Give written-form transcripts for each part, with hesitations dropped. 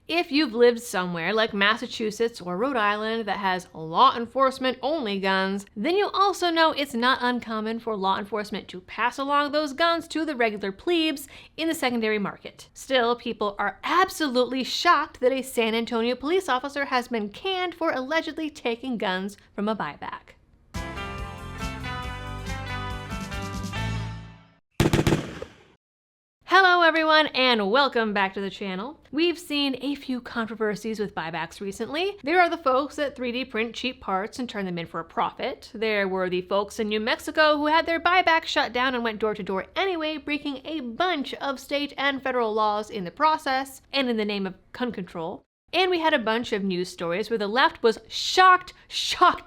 If you've lived somewhere like Massachusetts or Rhode Island that has law enforcement only guns, then you also know it's not uncommon for law enforcement to pass along those guns to the regular plebes in the secondary market. Still, people are absolutely shocked that a San Antonio police officer has been canned for allegedly taking guns from a buyback. Hello everyone and welcome back to the channel. We've seen a few controversies with buybacks recently. There are the folks that 3D print cheap parts and turn them in for a profit. There were the folks in New Mexico who had their buyback shut down and went door to door anyway, breaking a bunch of state and federal laws in the process and in the name of gun control. And we had a bunch of news stories where the left was shocked,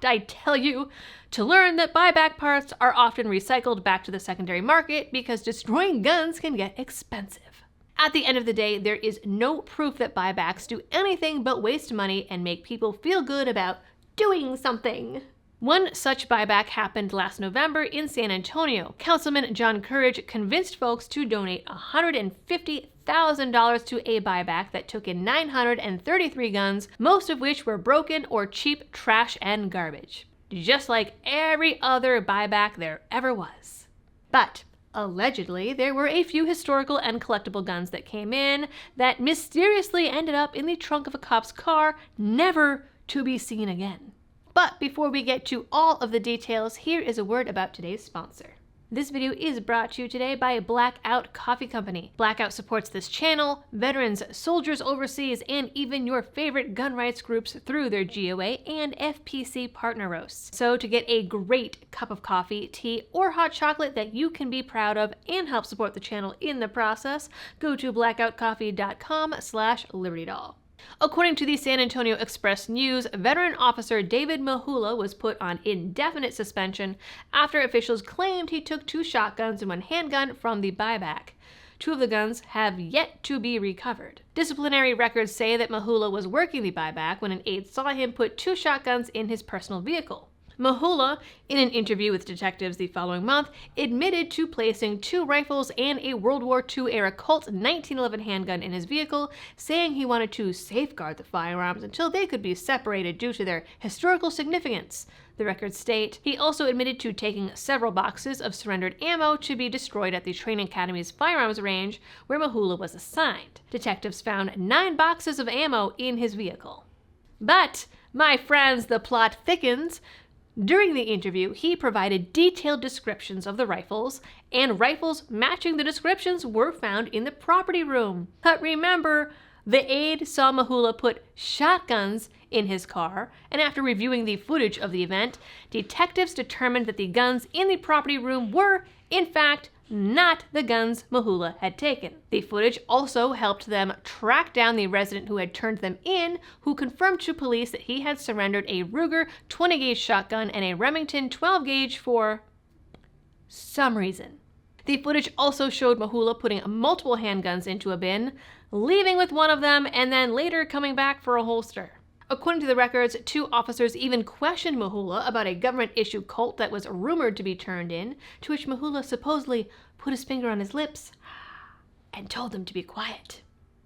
I tell you, to learn that buyback parts are often recycled back to the secondary market because destroying guns can get expensive. At the end of the day, there is no proof that buybacks do anything but waste money and make people feel good about doing something. One such buyback happened last November in San Antonio. Councilman John Courage convinced folks to donate $150,000 to a buyback that took in 933 guns, most of which were broken or cheap trash and garbage. Just like every other buyback there ever was. But allegedly, there were a few historical and collectible guns that came in that mysteriously ended up in the trunk of a cop's car, never to be seen again. But before we get to all of the details, here is a word about today's sponsor. This video is brought to you today by Blackout Coffee Company. Blackout supports this channel, veterans, soldiers overseas, and even your favorite gun rights groups through their GOA and FPC partner roasts. So to get a great cup of coffee, tea, or hot chocolate that you can be proud of and help support the channel in the process, go to blackoutcoffee.com/libertydoll. According to the San Antonio Express News, veteran officer David Mahula was put on indefinite suspension after officials claimed he took 2 shotguns and 1 handgun from the buyback. 2 of the guns have yet to be recovered. Disciplinary records say that Mahula was working the buyback when an aide saw him put 2 shotguns in his personal vehicle. Mahula, in an interview with detectives the following month, admitted to placing 2 rifles and a World War II-era Colt 1911 handgun in his vehicle, saying he wanted to safeguard the firearms until they could be separated due to their historical significance. The records state he also admitted to taking several boxes of surrendered ammo to be destroyed at the Training Academy's firearms range, where Mahula was assigned. Detectives found 9 boxes of ammo in his vehicle. But, my friends, the plot thickens. During the interview, he provided detailed descriptions of the rifles, and rifles matching the descriptions were found in the property room. But remember, the aide saw Mahula put shotguns in his car, and after reviewing the footage of the event, detectives determined that the guns in the property room were, in fact, not the guns Mahula had taken. The footage also helped them track down the resident who had turned them in, who confirmed to police that he had surrendered a Ruger 20-gauge shotgun and a Remington 12-gauge for some reason. The footage also showed Mahula putting multiple handguns into a bin, leaving with one of them, and then later coming back for a holster. According to the records, 2 officers even questioned Mahula about a government-issued Colt that was rumored to be turned in, to which Mahula supposedly put his finger on his lips and told them to be quiet.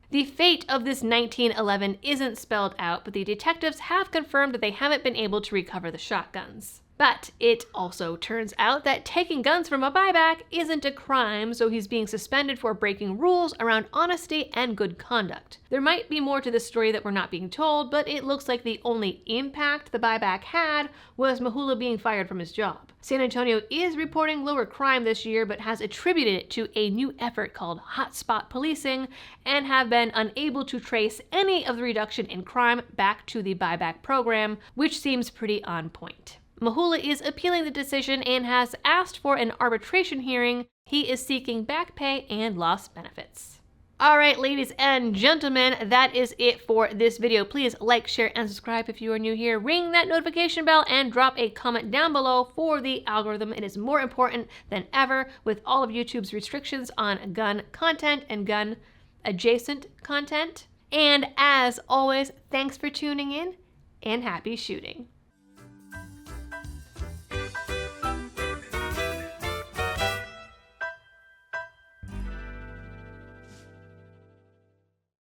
The fate of this 1911 isn't spelled out, but the detectives have confirmed that they haven't been able to recover the shotguns. But it also turns out that taking guns from a buyback isn't a crime, so he's being suspended for breaking rules around honesty and good conduct. There might be more to this story that we're not being told, but it looks like the only impact the buyback had was Mahula being fired from his job. San Antonio is reporting lower crime this year, but has attributed it to a new effort called hotspot policing, and have been unable to trace any of the reduction in crime back to the buyback program, which seems pretty on point. Mahula is appealing the decision and has asked for an arbitration hearing. He is seeking back pay and lost benefits. All right, ladies and gentlemen, that is it for this video. Please like, share, and subscribe if you are new here. Ring that notification bell and drop a comment down below for the algorithm. It is more important than ever with all of YouTube's restrictions on gun content and gun adjacent content. And as always, thanks for tuning in and happy shooting.